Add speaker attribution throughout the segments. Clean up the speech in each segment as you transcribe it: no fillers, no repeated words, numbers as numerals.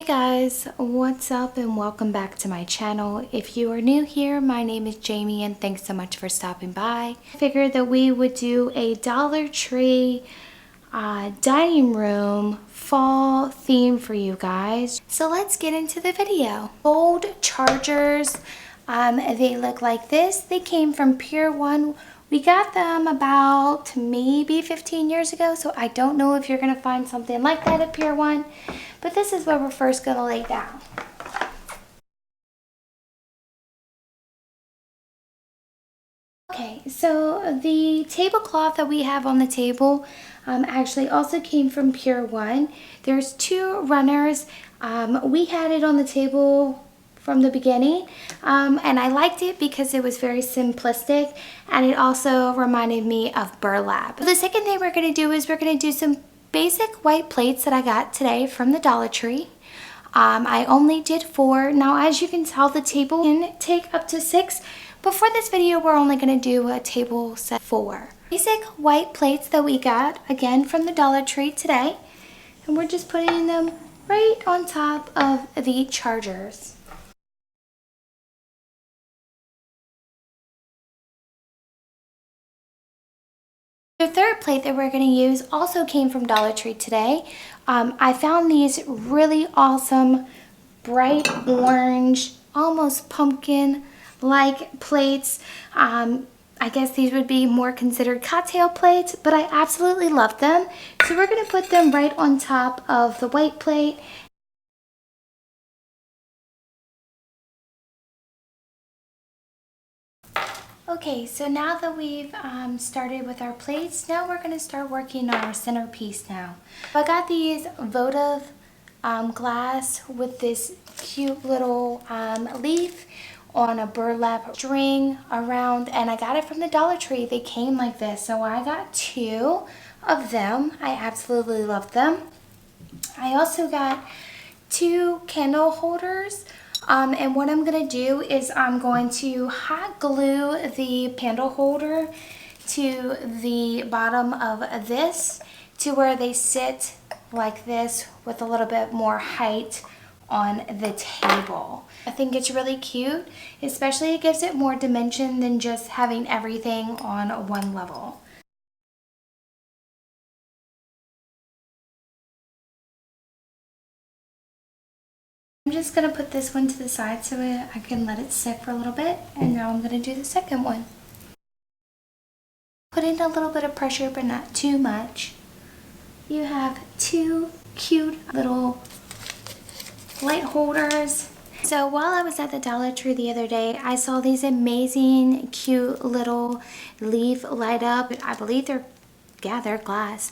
Speaker 1: Guys, what's up and welcome back to my channel. If you are new here, my name is Jamie and thanks so much for stopping by. I figured that we would do a Dollar Tree dining room fall theme for you guys. So let's get into the video. Gold chargers, they look like this. They came from Pier 1. We got them about maybe 15 years ago, so I don't know if you're gonna find something like that at Pier 1, but this is what we're first gonna lay down. Okay, so the tablecloth that we have on the table actually also came from Pier 1. There's two runners. We had it on the table from the beginning, and I liked it because it was very simplistic and it also reminded me of burlap. The second thing we're going to do is we're going to do some basic white plates that I got today from the Dollar Tree. I only did 4. Now as you can tell, the table can take up to 6, but for this video we're only going to do a table set 4. Basic white plates that we got again from the Dollar Tree today, and we're just putting them right on top of the chargers. The third plate that we're going to use also came from Dollar Tree today. I found these really awesome bright orange, almost pumpkin-like plates. I guess these would be more considered cocktail plates, but I absolutely love them. So we're going to put them right on top of the white plate. Okay, so now that we've started with our plates, now we're going to start working on our centerpiece now. I got these votive glass with this cute little leaf on a burlap string around, and I got it from the Dollar Tree. They came like this, so I got 2 of them. I absolutely love them. I also got 2 candle holders. And what I'm going to do is I'm going to hot glue the candle holder to the bottom of this to where they sit like this with a little bit more height on the table. I think it's really cute, especially it gives it more dimension than just having everything on one level. I'm just going to put this one to the side so I can let it sit for a little bit, and now I'm going to do the second one. Put in a little bit of pressure, but not too much. You have 2 cute little light holders. So while I was at the Dollar Tree the other day, I saw these amazing cute little leaf light up. I believe they're glass.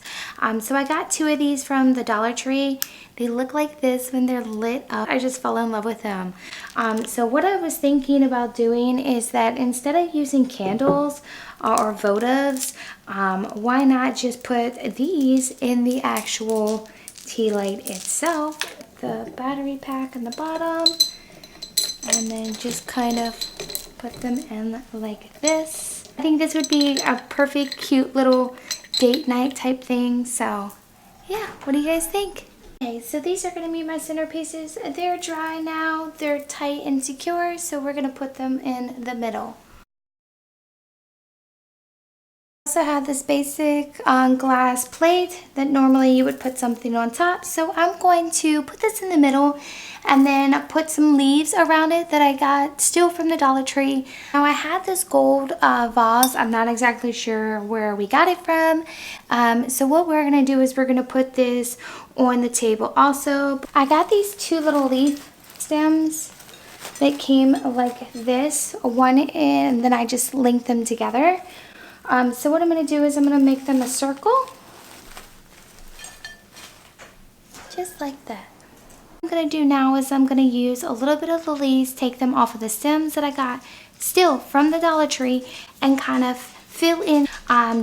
Speaker 1: So I got 2 of these from the Dollar Tree. They look like this when they're lit up. I just fell in love with them. So what I was thinking about doing is that instead of using candles or votives, why not just put these in the actual tea light itself? The battery pack in the bottom, and then just kind of put them in like this. I think this would be a perfect cute little date night type thing. So yeah, what do you guys think? Okay, so these are going to be my centerpieces. They're dry now, they're tight and secure, so we're going to put them in the middle. I also have this basic glass plate that normally you would put something on top, so I'm going to put this in the middle and then put some leaves around it that I got still from the Dollar Tree. Now I had this gold vase. I'm not exactly sure where we got it from, so what we're going to do is we're going to put this on the table. Also, I got these 2 little leaf stems that came like this, one in, and then I just linked them together. So what I'm going to do is I'm going to make them a circle, just like that. What I'm going to do now is I'm going to use a little bit of the leaves, take them off of the stems that I got still from the Dollar Tree, and kind of fill in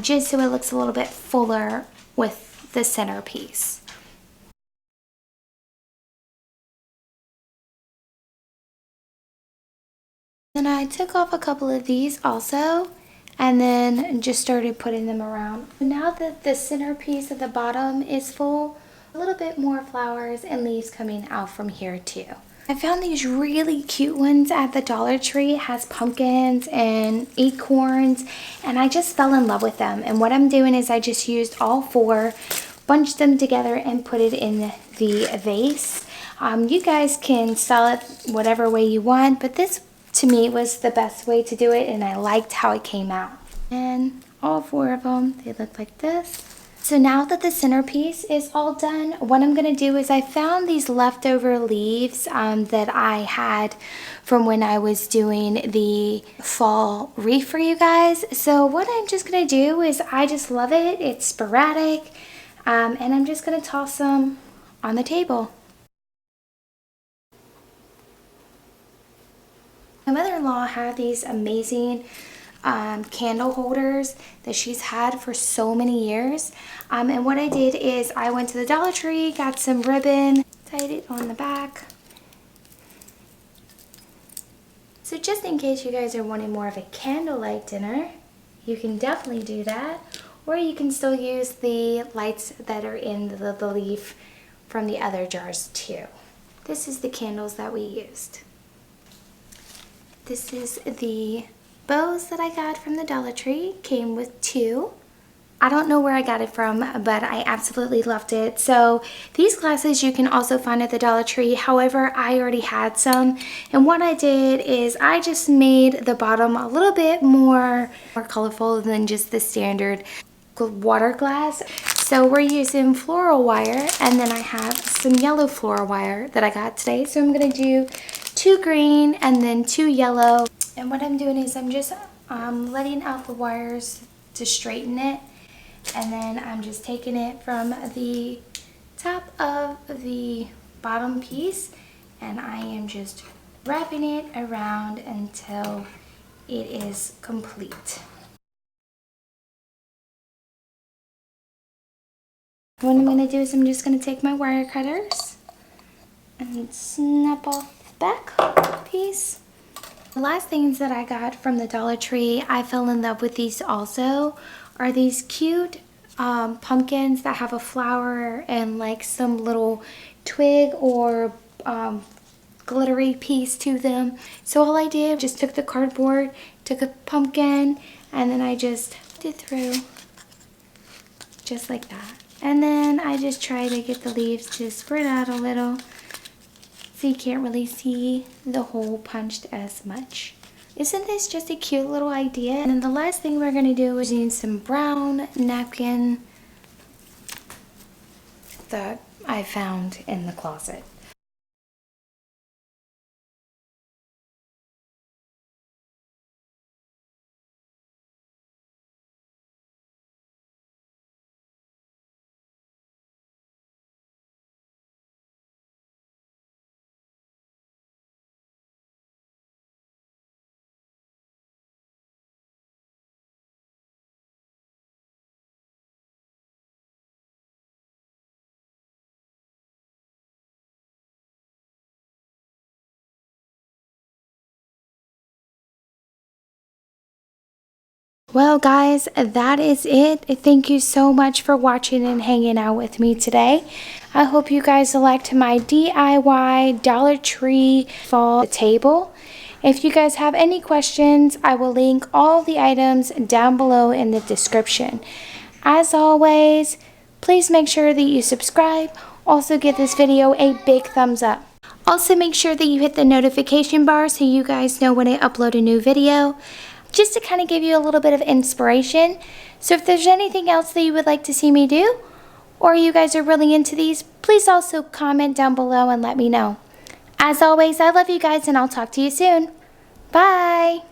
Speaker 1: just so it looks a little bit fuller with the centerpiece. Then I took off a couple of these also, and then just started putting them around. Now that the centerpiece at the bottom is full, A little bit more flowers and leaves coming out from here too. I found these really cute ones at the Dollar Tree. It has pumpkins and acorns, and I just fell in love with them. And what I'm doing is I just used all four, bunched them together, and put it in the vase. You guys can style it whatever way you want, but this to me was the best way to do it, and I liked how it came out. And all four of them, they look like this. So now that the centerpiece is all done, what I'm going to do is I found these leftover leaves that I had from when I was doing the fall wreath for you guys. So what I'm just going to do is I just love it. It's sporadic, and I'm just going to toss them on the table. My mother-in-law had these amazing candle holders that she's had for so many years, and what I did is I went to the Dollar Tree, got some ribbon, tied it on the back. So just in case you guys are wanting more of a candlelight dinner, you can definitely do that, or you can still use the lights that are in the leaf from the other jars too. This is the candles that we used. This is the bows that I got from the Dollar Tree. Came with two. I don't know where I got it from, but I absolutely loved it. So these glasses you can also find at the Dollar Tree. However, I already had some, and what I did is I just made the bottom a little bit more colorful than just the standard water glass. So we're using floral wire, and then I have some yellow floral wire that I got today. So I'm gonna do 2 green and then 2 yellow. And what I'm doing is I'm just letting out the wires to straighten it, and then I'm just taking it from the top of the bottom piece, and I am just wrapping it around until it is complete. What I'm going to do is I'm just going to take my wire cutters and snap off the back piece. The last things that I got from the Dollar Tree, I fell in love with these also, are these cute pumpkins that have a flower and like some little twig or glittery piece to them. So all I did, just took the cardboard, took a pumpkin, and then I just did through just like that. And then I just try to get the leaves to spread out a little, so you can't really see the hole punched as much. Isn't this just a cute little idea? And then the last thing we're going to do is use some brown napkin that I found in the closet. Well guys, that is it. Thank you so much for watching and hanging out with me today. I hope you guys liked my DIY Dollar Tree fall table. If you guys have any questions, I will link all the items down below in the description. As always, please make sure that you subscribe. Also give this video a big thumbs up. Also make sure that you hit the notification bar so you guys know when I upload a new video, just to kind of give you a little bit of inspiration. So if there's anything else that you would like to see me do, or you guys are really into these, please also comment down below and let me know. As always, I love you guys, and I'll talk to you soon. Bye!